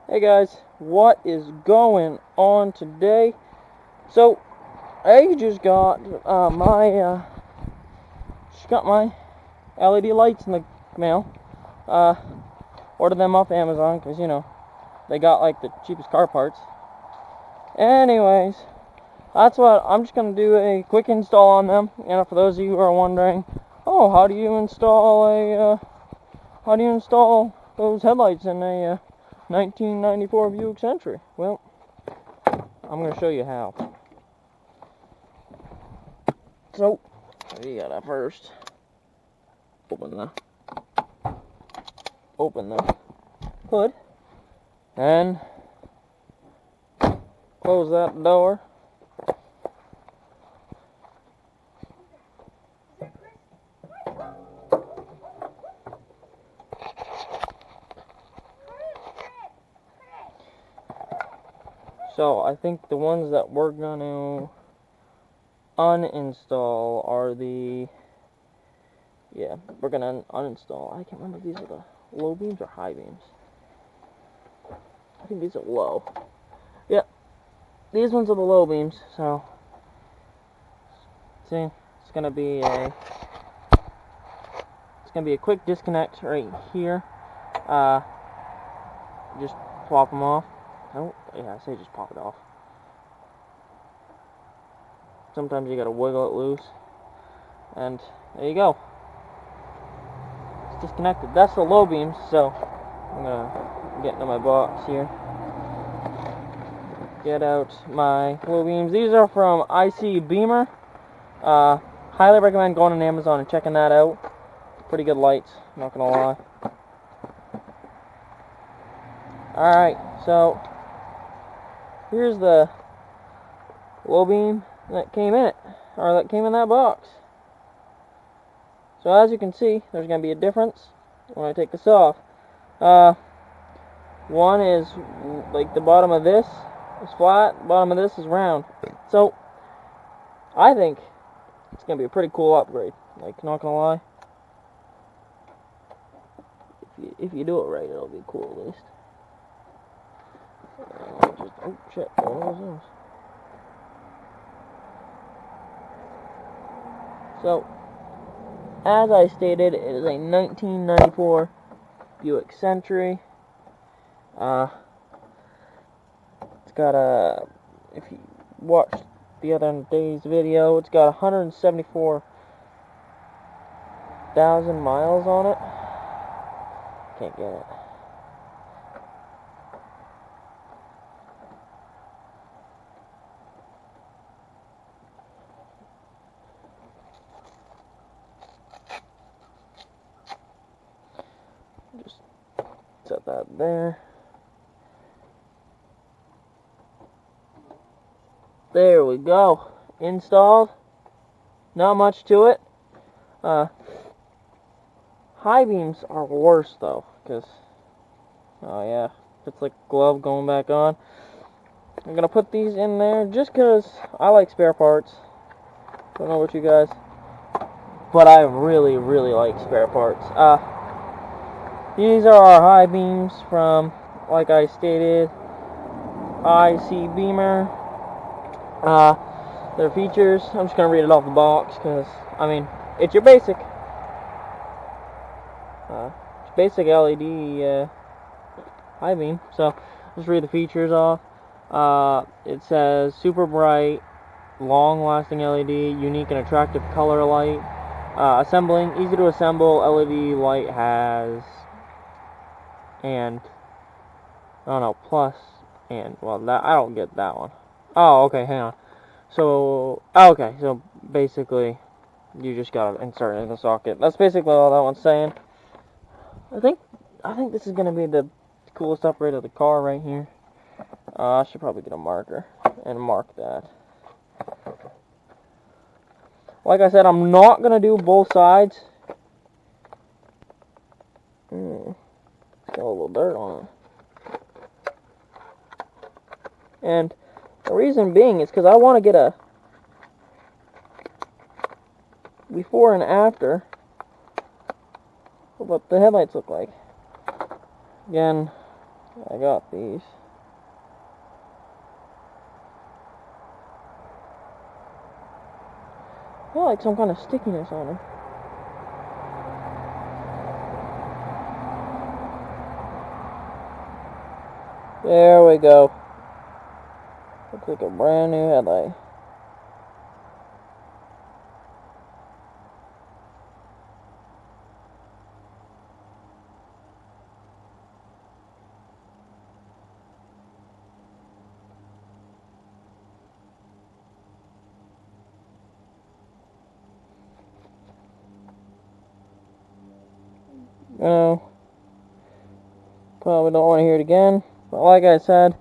Hey guys, what is going on today? So, I just got my LED lights in the mail. Ordered them off Amazon because they got like the cheapest car parts. Anyways, that's what I'm just gonna do a quick install on them. For those of you who are wondering, oh, how do you install those headlights in a 1994 Buick Century? Well, I'm gonna show you how. So, you gotta first open the hood, and close that door. So, I think the ones that we're gonna uninstall are we're gonna uninstall. I can't remember if these are the low beams or high beams. I think these are low. Yeah, these ones are the low beams. So, see, it's gonna be a quick disconnect right here. Just pop them off. Oh, yeah, I say just pop it off. Sometimes you gotta wiggle it loose, and there you go. It's disconnected. That's the low beams. So I'm gonna get into my box here. Get out my low beams. These are from IC Beamer. Highly recommend going on Amazon and checking that out. Pretty good lights, not gonna lie. Alright, so here's the low beam that came in that box. So as you can see, there's gonna be a difference when I take this off. One is like the bottom of this is flat, the bottom of this is round. So I think it's gonna be a pretty cool upgrade. Like, not gonna lie. If you do it right, it'll be cool at least. Oh shit, what was those? So, as I stated, it is a 1994 Buick Century. It's got if you watched the other day's video, it's got 174,000 miles on it. Can't get it. Just set that there. There we go. Installed. Not much to it. High beams are worse though, because oh yeah, it's like a glove going back on. I'm gonna put these in there just because I like spare parts. Don't know about you guys, but I really like spare parts. These are our high beams from, like I stated, IC Beamer. Their features, I'm just gonna read it off the box because I mean it's your basic LED high beam. So just read the features off. It says super bright, long-lasting LED, unique and attractive color light. Assembling, easy to assemble. LED light has plus and, well, that I don't get that one. Oh, okay, hang on. So so basically you just gotta insert it in the socket. That's basically all that one's saying. I think this is gonna be the coolest upgrade of the car right here. I should probably get a marker and mark that. Like I said, I'm not gonna do both sides. It's got a little dirt on it. And the reason being is because I want to get a before and after of what the headlights look like. Again, I got these. I feel like some kind of stickiness on them. There we go. Looks like a brand new headlight. You know, probably don't want to hear it again. But like I said,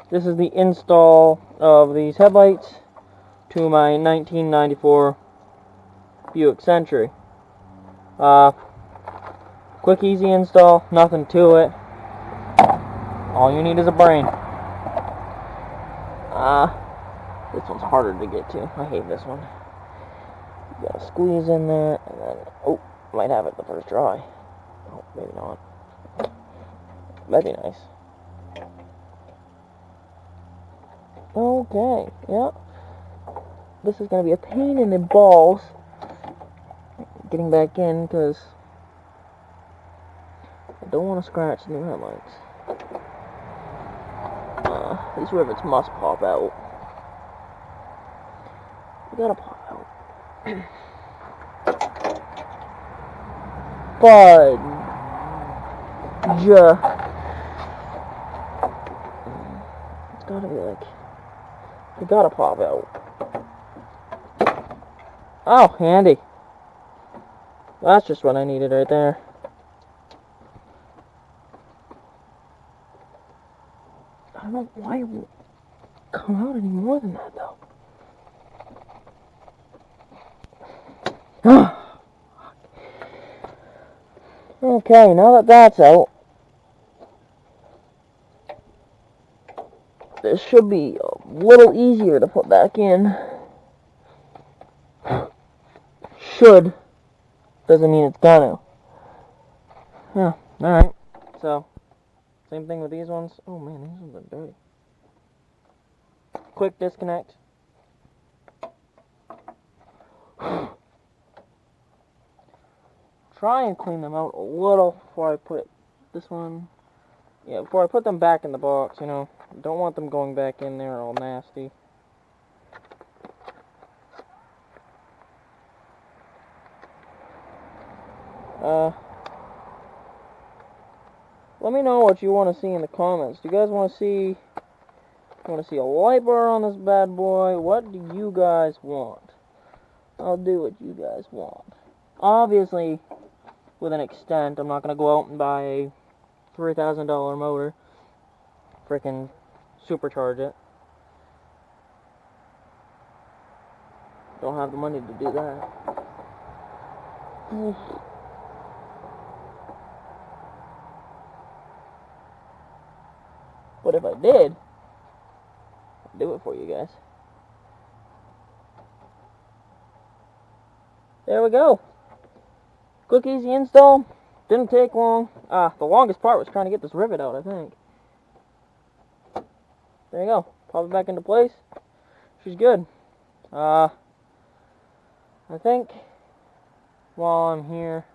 this is the install of these headlights to my 1994 Buick Century. Quick, easy install, nothing to it. All you need is a brain. This one's harder to get to. I hate this one. You gotta squeeze in there, and then, oh, might have it the first try. Oh, maybe not. That'd be nice. Okay, yeah. This is gonna be a pain in the balls getting back in, because I don't want to scratch the new headlights. These rivets must pop out. They gotta pop out. Fudge. It's gotta be like, they gotta pop out. Oh, handy. That's just what I needed right there. I don't know why it won't come out any more than that, though. Okay, now that that's out, this should be a little easier to put back in. Should. Doesn't mean it's gonna. Yeah, alright. So, same thing with these ones. Oh man, these ones are dirty. Quick disconnect. Try and clean them out a little before I put this one. Yeah, before I put them back in the box, you know. Don't want them going back in there all nasty. Let me know what you want to see in the comments. Do you guys want to see a light bar on this bad boy? What do you guys want? I'll do what you guys want. Obviously, with an extent, I'm not going to go out and buy a $3,000 motor. Freaking supercharge it. Don't have the money to do that. But if I did, I'd do it for you guys. There we go. Quick, easy install. Didn't take long. The longest part was trying to get this rivet out, I think. There you go. Pop it back into place. She's good. I think while I'm here,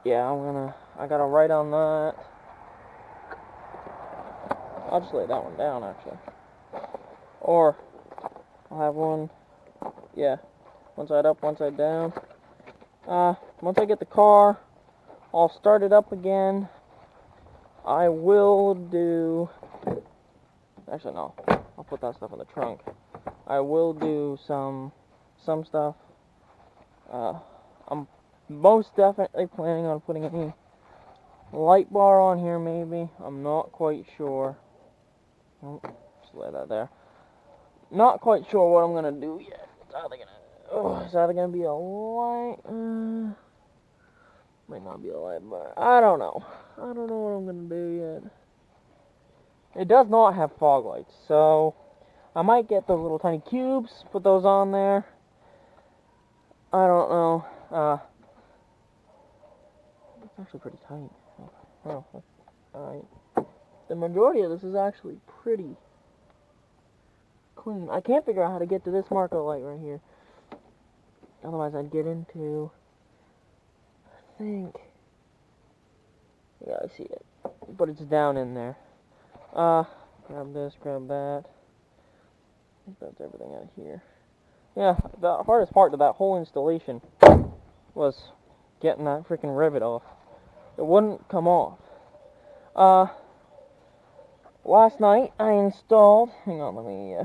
yeah, I gotta write on that. I'll just lay that one down, actually. Or, I'll have one, yeah, one side up, one side down. Once I get the car, I'll start it up again. I will do, actually no, I'll put that stuff in the trunk. I will do some stuff. I'm most definitely planning on putting a light bar on here, maybe. I'm not quite sure. Oh, just lay that there. Not quite sure what I'm gonna do yet. It's either gonna be a light. Might not be a light bar. I don't know. I don't know what I'm gonna do yet. It does not have fog lights, so I might get those little tiny cubes, put those on there. I don't know. It's actually pretty tight. Oh. Alright. The majority of this is actually pretty clean. I can't figure out how to get to this marker light right here. Otherwise I'd get into, I think, yeah, I see it. But it's down in there. Grab this, grab that. I think that's everything out of here. Yeah, the hardest part of that whole installation was getting that freaking rivet off. It wouldn't come off. Last night I installed, hang on, let me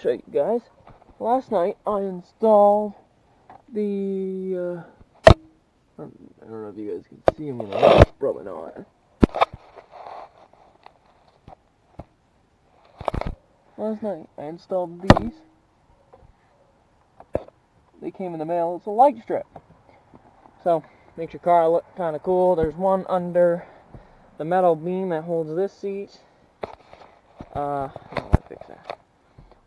show you guys. Last night I installed the, I don't know if you guys can see me there, probably not. Last night I installed these. They came in the mail. It's a light strip. So, makes your car look kind of cool. There's one under the metal beam that holds this seat. How do I fix that?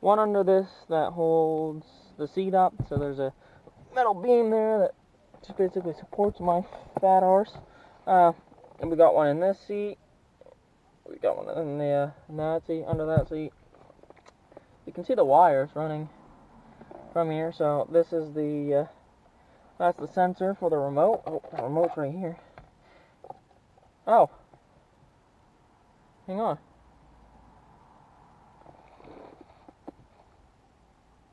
One under this that holds the seat up. So there's a metal beam there that just basically supports my fat arse. And we got one in this seat. We got one in the in that seat, under that seat. You can see the wires running from here. So this is the that's the sensor for the remote. Oh, the remote's right here. Oh, hang on.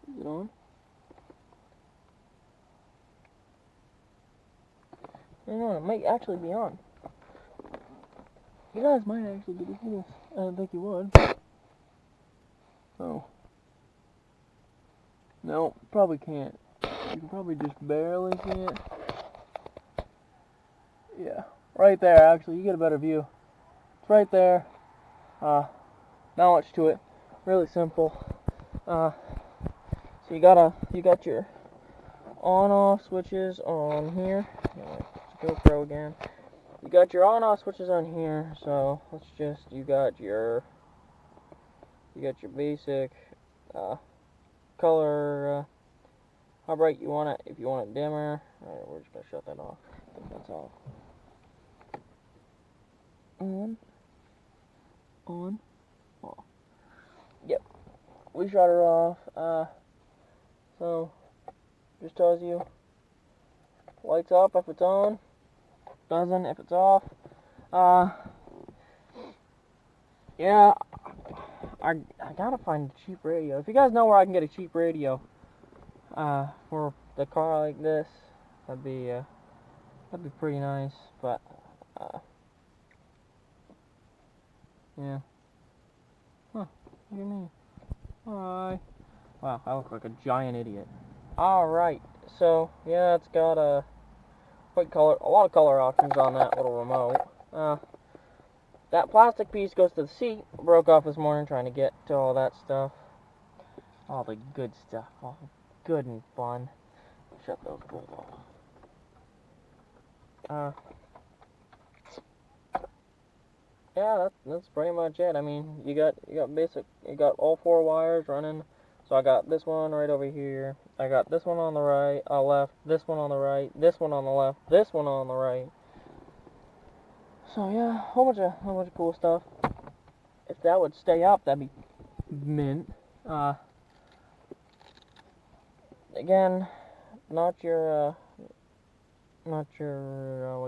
Is it on? Hang on, it might actually be on. You guys might actually get to see this. I don't think you would. Oh. No, probably can't. You can probably just barely see it. Yeah, right there, actually, you get a better view. It's right there. Not much to it. Really simple. So you got your on-off switches on here. GoPro again. You got your on-off switches on here. So let's just, you got your basic color. How bright you want it. If you want it dimmer, alright, we're just gonna shut that off. I think that's off. On, off. Yep, we shut her off. So just tells you lights up if it's on, doesn't if it's off. Yeah, I gotta find a cheap radio. If you guys know where I can get a cheap radio, for the car like this, that'd be pretty nice. But yeah. Huh? What do you mean? Hi. Wow, I look like a giant idiot. All right. So yeah, it's got a lot of color options on that little remote. That plastic piece goes to the seat. Broke off this morning trying to get to all that stuff. All the good stuff. All good and fun. Shut those both off. Yeah, that's pretty much it. I mean, you got all 4 wires running. So I got this one right over here. I got this one on the right, left, this one on the right, this one on the left, this one on the right. So yeah, whole bunch of cool stuff. If that would stay up, that'd be mint. Again, not your what do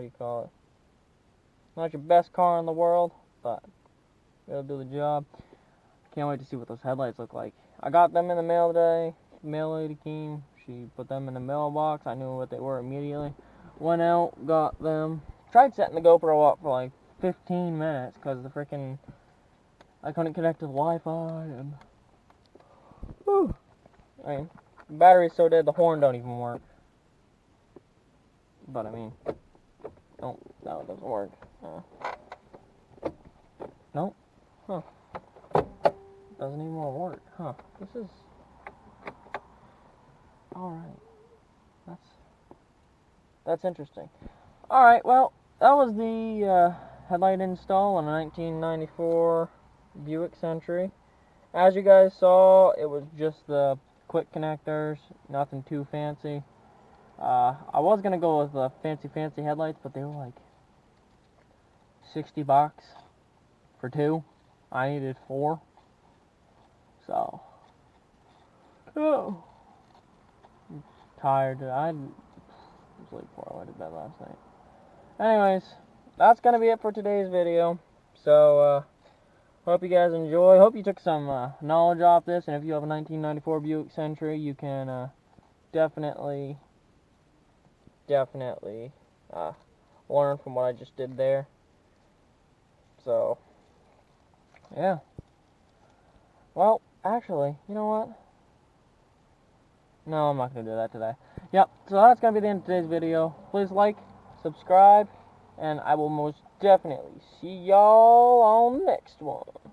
you call it? Not your best car in the world, but it'll do the job. Can't wait to see what those headlights look like. I got them in the mail today. The mail lady came. She put them in the mailbox. I knew what they were immediately. Went out, got them. Tried setting the GoPro up for like 15 minutes because the freaking I couldn't connect to the Wi-Fi and I mean, the battery's so dead the horn don't even work. But I mean, no, it doesn't work. Nope. Huh. Doesn't even want to work. Huh. This is alright. That's interesting. Alright, well, that was the headlight install on a 1994 Buick Century. As you guys saw, it was just the quick connectors, nothing too fancy. I was going to go with the fancy headlights, but they were like $60 for 2. I needed 4. So, oh, I'm tired. I was late before I went to bed last night. Anyways, that's gonna be it for today's video. So, hope you guys enjoy. Hope you took some knowledge off this. And if you have a 1994 Buick Century, you can definitely learn from what I just did there. So, yeah. Well, actually, you know what? No, I'm not going to do that today. Yep, so that's going to be the end of today's video. Please like, subscribe, and I will most definitely see y'all on the next one.